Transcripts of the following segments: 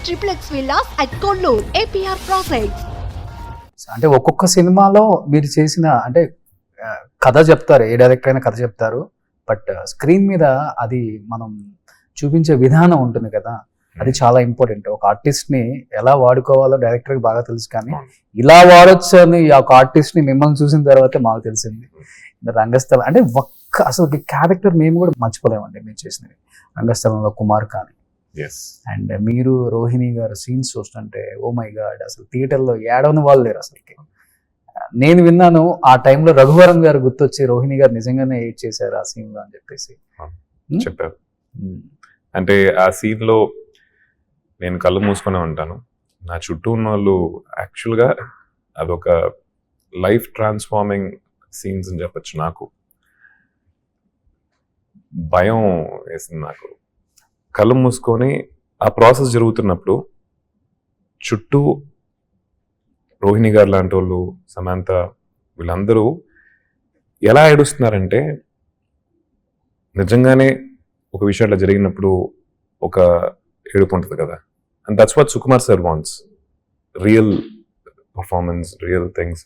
triplex villas at Kollur, APR Projects. అంటే ఒక్కొక్క సినిమాలో మీరు చేసిన అంటే కథ చెప్తారు, ఏ డైరెక్టర్ అయినా కథ చెప్తారు, బట్ స్క్రీన్ మీద అది మనం చూపించే విధానం ఉంటుంది కదా, అది చాలా ఇంపార్టెంట్. ఒక ఆర్టిస్ట్ ని ఎలా వాడుకోవాలో డైరెక్టర్కి బాగా తెలుసు, కానీ ఇలా వాడొచ్చు అని ఒక ఆర్టిస్ట్ ని మిమ్మల్ని చూసిన తర్వాత మాకు తెలిసింది. రంగస్థలం అంటే అసలు క్యారెక్టర్ మేము కూడా మర్చిపోలేమండి మీరు చేసినవి. రంగస్థలంలో కుమార్ కానీ, అండ్ మీరు రోహిణి గారు సీన్స్ చూస్తుంటే ఓ మై గాడ్, అసలు థియేటర్లో ఏడవని వాళ్ళు లేరు అసలుకి. నేను విన్నాను ఆ టైంలో రఘువరన్ గారు గుర్తొచ్చి రోహిణి గారు నిజంగానే ఎయిట్ చేశారు ఆ సీన్ లో అని చెప్పేసి చెప్పారు. అంటే ఆ సీన్ లో నేను కళ్ళు మూసుకొని ఉంటాను, నా చుట్టూ ఉన్న వాళ్ళు యాక్చువల్గా అదొక లైఫ్ ట్రాన్స్ఫార్మింగ్ సీన్స్ అని చెప్పచ్చు. నాకు భయం వేసింది. నాకు కళ్ళు మూసుకొని ఆ ప్రాసెస్ జరుగుతున్నప్పుడు చుట్టూ రోహిణి గారు లాంటి వాళ్ళు, సమంత, వీళ్ళందరూ ఎలా ఏడుస్తున్నారంటే, నిజంగానే ఒక విషయం అట్లా జరిగినప్పుడు ఒక ఏడుపు ఉంటుంది కదా, and that's what Sukumar sir wants, real performance, real things.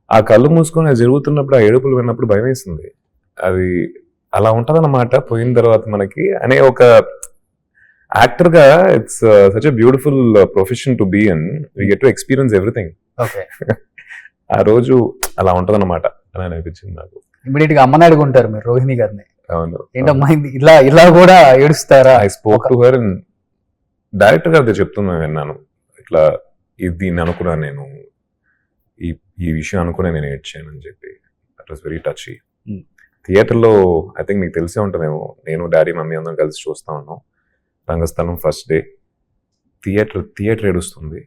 ఆ కళ్ళు మూసుకొని అది జరుగుతున్నప్పుడు ఆ ఏడుపులు విన్నప్పుడు భయం వేసింది. అది అలా ఉంటుందన్నమాట పోయిన తర్వాత మనకి అనే ఒక యాక్టర్ గా. It's such a beautiful profession to be in, we get to experience everything. ఆ రోజు అలా ఉంటదన్నమాట అని అనిపించింది నాకు. ఇమీడియట్ గా అమ్మని అడుగుంటారు మీరు రోహిణి గారిని, అవును ఏంటమ్మా ఇలా కూడా ఏడుస్తారా? I spoke to her, and director గారు చెప్తున్నా విన్నాను, ఇట్లా దీన్ని అనుకున్నాను నేను, ఈ విషయం అనుకునే నేను ఏడ్చాను అని చెప్పి. That was very టచీ. థియేటర్లో ఐ థింక్ మీకు తెలిసే ఉంటుందేమో, నేను డాడీ మమ్మీ అందరం కలిసి చూస్తా ఉన్నాం రంగస్థలం ఫస్ట్ డే. థియేటర్ ఏడుస్తుంది,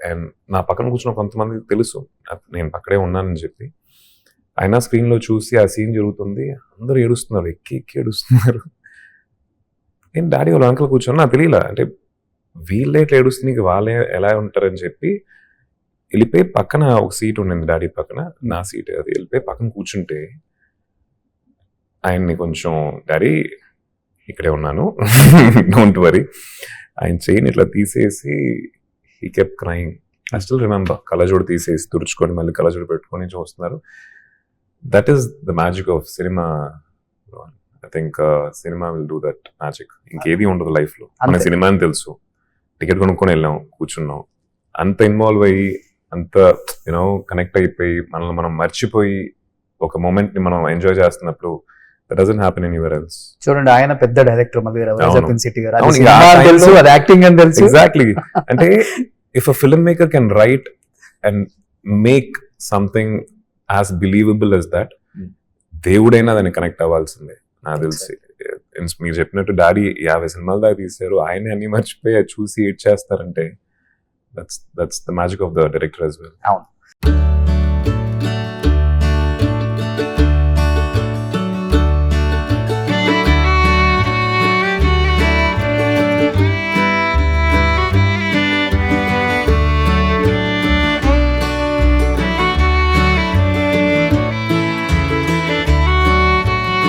అండ్ నా పక్కన కూర్చున్న కొంతమందికి తెలుసు నేను పక్కడే ఉన్నానని చెప్పి. అయినా స్క్రీన్లో చూసి ఆ సీన్ జరుగుతుంది, అందరూ ఏడుస్తున్నారు, ఎక్కి ఏడుస్తున్నారు. నేను డాడీ వాళ్ళ అంకల్ కూర్చొని నాకు తెలియలా, అంటే వీళ్ళే ఎట్లా ఏడుస్తుంది, వాళ్ళే ఎలా ఉంటారని చెప్పి వెళ్ళిపోయి పక్కన ఒక సీట్ ఉండింది డాడీ పక్కన, నా సీట్ అది. వెళ్ళిపోయి పక్కన కూర్చుంటే ఆయన్ని కొంచెం, డాడీ ఇక్కడే ఉన్నాను డోంట్ వరీ, ఆయన చైన్ ఇట్లా తీసేసి he kept crying. I still remember, కళ్ళజోడు తీసేసి తుడుచుకొని మళ్ళీ కళ్ళజోడు పెట్టుకొని చూస్తున్నారు. That is the magic of cinema. I think cinema will do that magic. ఇంకేది ఉండదు లైఫ్లో. మన సినిమా అని తెలుసు, టికెట్ కొనుక్కొని వెళ్ళాం, కూర్చున్నాం, అంత ఇన్వాల్వ్ అయ్యి, అంత యూనో కనెక్ట్ అయిపోయి, మనల్ని మనం మర్చిపోయి ఒక మూమెంట్ ని మనం ఎంజాయ్ చేస్తున్నప్పుడు that doesn't happen anywhere else. చూడండి, ఆయన పెద్ద డైరెక్టర్ మళ్ళీ సిటీ గారు, తెలుసు, అది యాక్టింగ్ అని తెలుసు. ఎగ్జాక్ట్లీ. అంటే if a film maker can write and make something as believable as that, దేవుడైనా దాన్ని కనెక్ట్ అవ్వాల్సిందే నాకు తెలిసి. మీరు చెప్పినట్టు డాడీ 50 సినిమాలు దాకా తీశారు, ఆయన అన్ని మర్చిపోయి చూసి ఏడ్ చేస్తారంటే that's the magic of the director as well. అవును.